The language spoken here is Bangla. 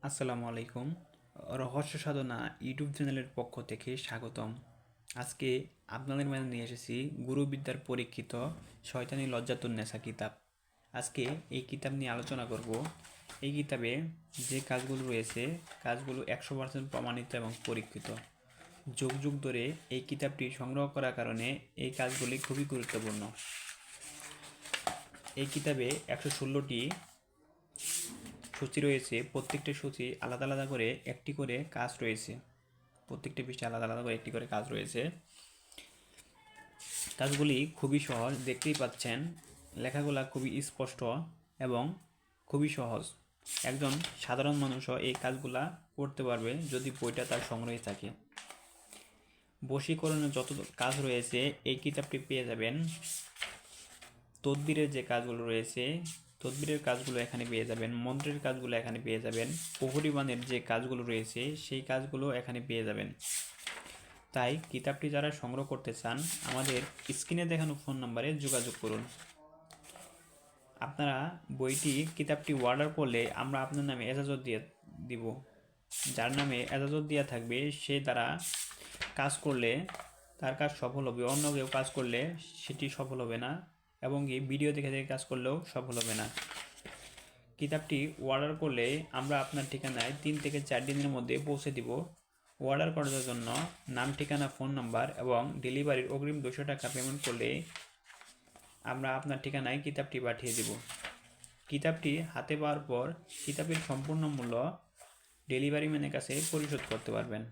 আসসালামু আলাইকুম। রহস্য সাধনা ইউটিউব চ্যানেলের পক্ষ থেকে স্বাগতম। আজকে আপনাদের মাঝে নিয়ে এসেছি গুরুবিদ্যার পরীক্ষিত শয়তানি লজ্জাতুন্নেসা কিতাব। আজকে এই কিতাব নিয়ে আলোচনা করব। এই কিতাবে যে কাজগুলো রয়েছে কাজগুলো 100% প্রমাণিত এবং পরীক্ষিত। যুগ যুগ ধরে এই কিতাবটি সংগ্রহ করার কারণে এই কাজগুলি খুবই গুরুত্বপূর্ণ। এই কিতাবে 116টি সূচি রয়েছে। প্রত্যেকটি সূচি আলাদা আলাদা করে একটি করে কাজ রয়েছে। প্রত্যেকটি পৃষ্ঠে আলাদা আলাদা করে একটি করে কাজ রয়েছে। কাজগুলি খুবই সহজ, দেখতেই পাচ্ছেন লেখাগুলা খুবই স্পষ্ট এবং খুবই সহজ। একজন সাধারণ মানুষও এই কাজগুলা করতে পারবে যদি বইটা তার সংগ্রহে থাকে। বশীকরণের যত কাজ রয়েছে এই কিতাবটি পেয়ে যাবেন। তদবিরের যে কাজগুলো রয়েছে তদবিরের কাজগুলো এখানে পেয়ে যাবেন। মন্ত্রের কাজগুলো এখানে পেয়ে যাবেন। প্রহরীবাণের যে কাজগুলো রয়েছে সেই কাজগুলো এখানে পেয়ে যাবেন। তাই কিতাবটি যারা সংগ্রহ করতে চান আমাদের স্ক্রিনে দেখানো ফোন নম্বরে যোগাযোগ করুন। আপনারা কিতাবটি অর্ডার করলে আমরা আপনার নামে এজাজত দিয়ে দিব। যার নামে এজাজত দেওয়া থাকবে সে দ্বারা কাজ করলে তার কাজ সফল হবে, অন্য কেউ কাজ করলে সেটি সফল হবে না এবং কি ভিডিও দেখে দেখে কাজ করলেও সফল হবে না। কিতাবটি অর্ডার করলে আমরা আপনার ঠিকানায় 3 থেকে 4 দিনের মধ্যে পৌঁছে দিব। অর্ডার করার জন্য নাম, ঠিকানা, ফোন নাম্বার এবং ডেলিভারির অগ্রিম 200 টাকা পেমেন্ট করলে আমরা আপনার ঠিকানায় কিতাবটি পাঠিয়ে দেব। কিতাবটি হাতে পাওয়ার পর কিতাবের সম্পূর্ণ মূল্য ডেলিভারি ম্যানের কাছে পরিশোধ করতে পারবেন।